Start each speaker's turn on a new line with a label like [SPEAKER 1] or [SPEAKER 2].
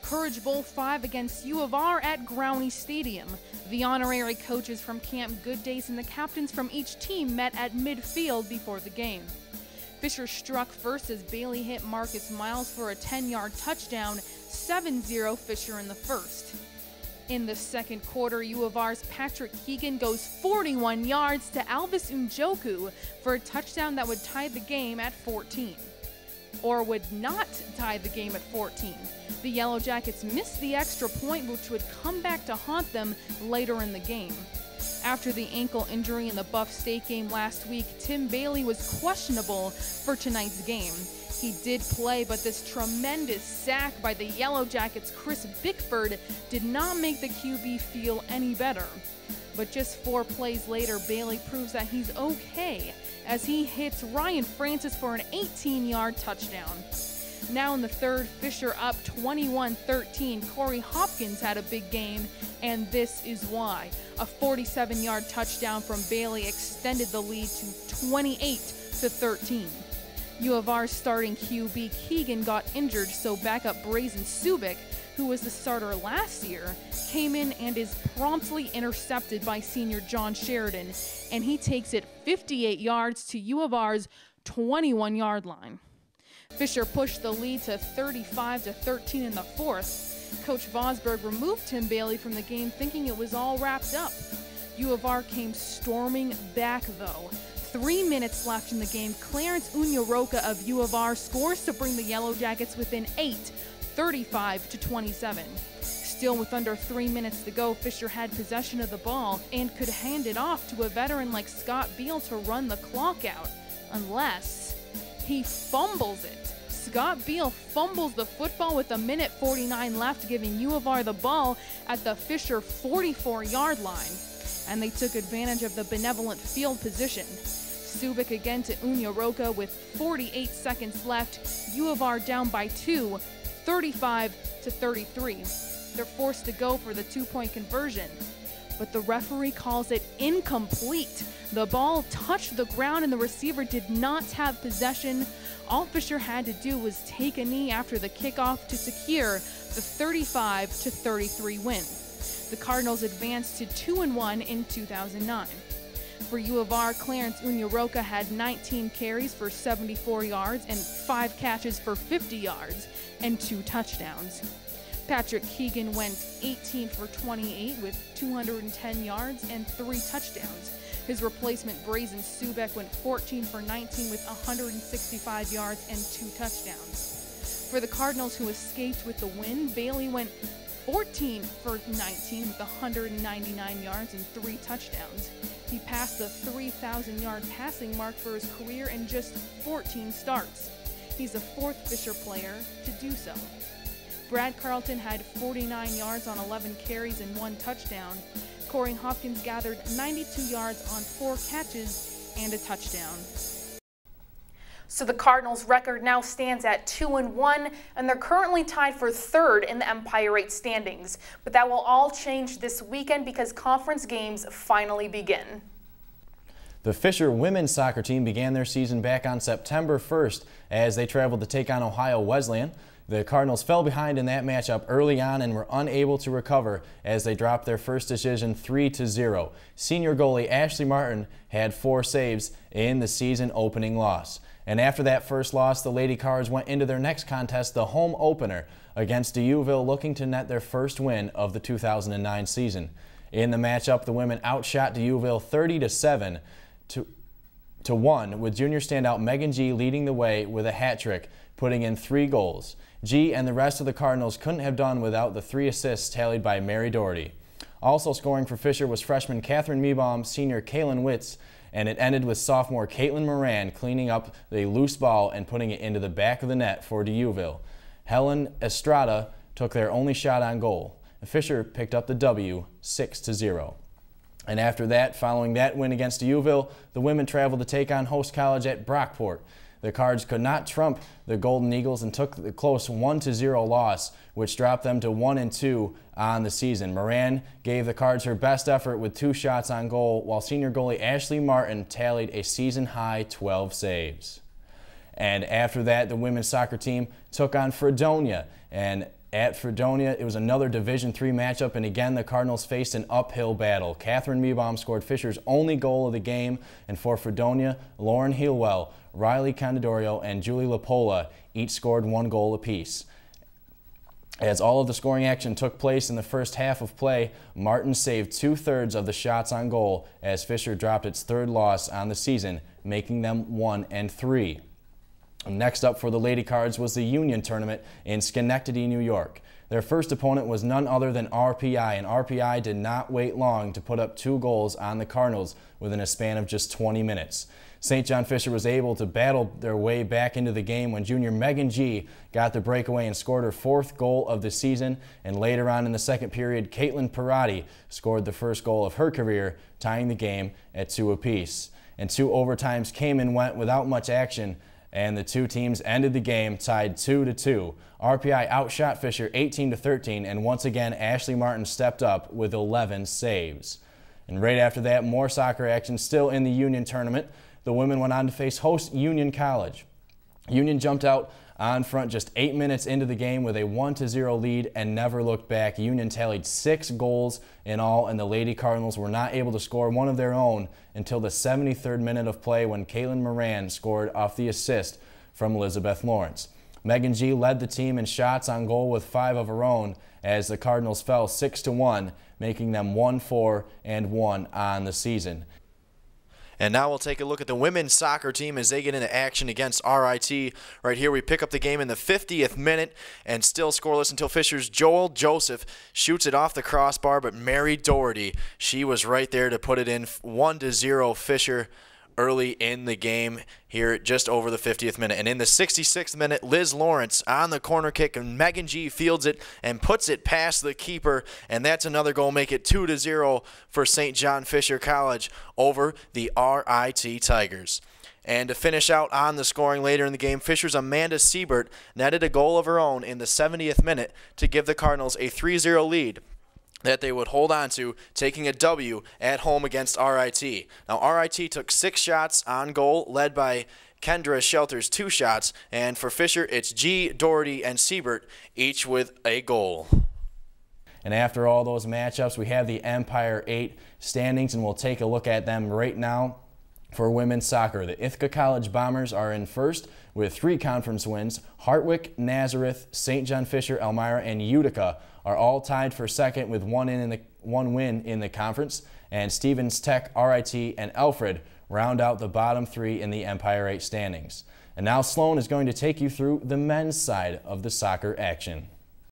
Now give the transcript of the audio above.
[SPEAKER 1] Courage Bowl 5 against U of R at Growney Stadium. The honorary coaches from Camp Good Days and the captains from each team met at midfield before the game. Fisher struck first as Bailey hit Marcus Miles for a 10-yard touchdown, 7-0 Fisher in the first. In the second quarter, U of R's Patrick Keegan goes 41 yards to Alvis Njoku for a touchdown that would tie the game at 14. Or would not tie the game at 14. The Yellow Jackets missed the extra point, which would come back to haunt them later in the game. After the ankle injury in the Buff State game last week, Tim Bailey was questionable for tonight's game. He did play, but this tremendous sack by the Yellow Jackets' Chris Bickford did not make the QB feel any better. But just 4 plays later, Bailey proves that he's okay as he hits Ryan Francis for an 18-yard touchdown. Now in the third, Fisher up 21-13. Corey Hopkins had a big game, and this is why. A 47-yard touchdown from Bailey extended the lead to 28-13. U of R's starting QB Keegan got injured, so backup Brazen Subic, who was the starter last year, came in and is promptly intercepted by senior John Sheridan, and he takes it 58 yards to U of R's 21-yard line. Fisher pushed the lead to 35-13 in the fourth. Coach Vosberg removed Tim Bailey from the game, thinking it was all wrapped up. U of R came storming back, though. 3 minutes left in the game. Clarence Unyaroka of U of R scores to bring the Yellow Jackets within 8, 35-27. Still with under 3 minutes to go, Fisher had possession of the ball and could hand it off to a veteran like Scott Beal to run the clock out, unless he fumbles it. Scott Beal fumbles the football with 1:49 left, giving U of R the ball at the Fisher 44-yard line, and they took advantage of the benevolent field position. Subic again to Unyaroka with 48 seconds left. U of R down by 2, 35-33. They're forced to go for the 2-point conversion, but the referee calls it incomplete. The ball touched the ground and the receiver did not have possession. All Fisher had to do was take a knee after the kickoff to secure the 35-33 win. The Cardinals advanced to 2-1 in 2009. For U of R, Clarence Unyaroka had 19 carries for 74 yards and 5 catches for 50 yards and 2 touchdowns. Patrick Keegan went 18 for 28 with 210 yards and 3 touchdowns. His replacement, Brazen Subic, went 14 for 19 with 165 yards and 2 touchdowns. For the Cardinals, who escaped with the win, Bailey went 14 for 19 with 199 yards and 3 touchdowns. He passed the 3,000-yard passing mark for his career in just 14 starts. He's the 4th Fisher player to do so. Brad Carlton had 49 yards on 11 carries and 1 touchdown. Corey Hopkins gathered 92 yards on 4 catches and a touchdown. So the Cardinals' record now stands at 2-1, and they're currently tied for 3rd in the Empire 8 standings. But that will all change this weekend because conference games finally begin.
[SPEAKER 2] The Fisher women's soccer team began their season back on September 1st as they traveled to take on Ohio Wesleyan. The Cardinals fell behind in that matchup early on and were unable to recover as they dropped their first decision 3-0. Senior goalie Ashley Martin had 4 saves in the season opening loss. And after that first loss, the Lady Cards went into their next contest, the home opener, against DeUville, looking to net their first win of the 2009 season. In the matchup, the women outshot DeUville 30-7 to 1, with junior standout Megan G leading the way with a hat trick, putting in 3 goals. G and the rest of the Cardinals couldn't have done without the 3 assists tallied by Mary Doherty. Also scoring for Fisher was freshman Catherine Meebaum, senior Kaylin Witz, and it ended with sophomore Caitlin Moran cleaning up the loose ball and putting it into the back of the net for DeUville. Helen Estrada took their only shot on goal. Fisher picked up the W 6-0. And after that, following that win against DeUville, the women traveled to take on host college at Brockport. The Cards could not trump the Golden Eagles and took the close 1-0 loss, which dropped them to 1-2 on the season. Moran gave the Cards her best effort with 2 shots on goal, while senior goalie Ashley Martin tallied a season-high 12 saves. And after that, the women's soccer team took on Fredonia, and At Fredonia, it was another Division III matchup, and again the Cardinals faced an uphill battle. Catherine Meebaum scored Fisher's only goal of the game, and for Fredonia, Lauren Healwell, Riley Condodorio, and Julie Lapola each scored 1 goal apiece. As all of the scoring action took place in the first half of play, Martin saved 2/3 of the shots on goal as Fisher dropped its 3rd loss on the season, making them 1-3. Next up for the Lady Cards was the Union Tournament in Schenectady, New York. Their first opponent was none other than RPI, and RPI did not wait long to put up 2 goals on the Cardinals within a span of just 20 minutes. St. John Fisher was able to battle their way back into the game when junior Megan G got the breakaway and scored her 4th goal of the season, and later on in the second period, Caitlin Parati scored the first goal of her career, tying the game at 2 apiece. And 2 overtimes came and went without much action, and the 2 teams ended the game tied 2-2. RPI outshot Fisher 18-13, and once again Ashley Martin stepped up with 11 saves. And right after that, more soccer action still in the Union Tournament. The women went on to face host Union College. Union jumped out on front just 8 minutes into the game with a 1-0 lead and never looked back. Union tallied 6 goals in all, and the Lady Cardinals were not able to score one of their own until the 73rd minute of play when Caitlin Moran scored off the assist from Elizabeth Lawrence. Megan G led the team in shots on goal with 5 of her own as the Cardinals fell 6-1, making them 1-4-1 on the season. And now we'll take a look at the women's soccer team as they get into action against RIT. Right here we pick up the game in the 50th minute and still scoreless until Fisher's Joel Joseph shoots it off the crossbar, but Mary Doherty, she was right there to put it in. 1-0 Fisher early in the game here just over the 50th minute. And in the 66th minute, Liz Lawrence on the corner kick, and Megan G fields it and puts it past the keeper, and that's another goal, make it 2-0 for St. John Fisher College over the RIT Tigers. And to finish out on the scoring later in the game, Fisher's Amanda Siebert netted a goal of her own in the 70th minute to give the Cardinals a 3-0 lead that they would hold on to, taking a W at home against RIT. Now, RIT took 6 shots on goal, led by Kendra Shelter's 2 shots, and for Fisher, it's G, Doherty, and Siebert, each with a goal. And after all those matchups, we have the Empire 8 standings, and we'll take a look at them right now. For women's soccer, the Ithaca College Bombers are in first with 3 conference wins. Hartwick, Nazareth, St. John Fisher, Elmira, and Utica are all tied for second with one win in the conference. And Stevens Tech, RIT, and Alfred round out the bottom 3 in the Empire 8 standings. And now Sloan is going to take you through the men's side of the soccer action.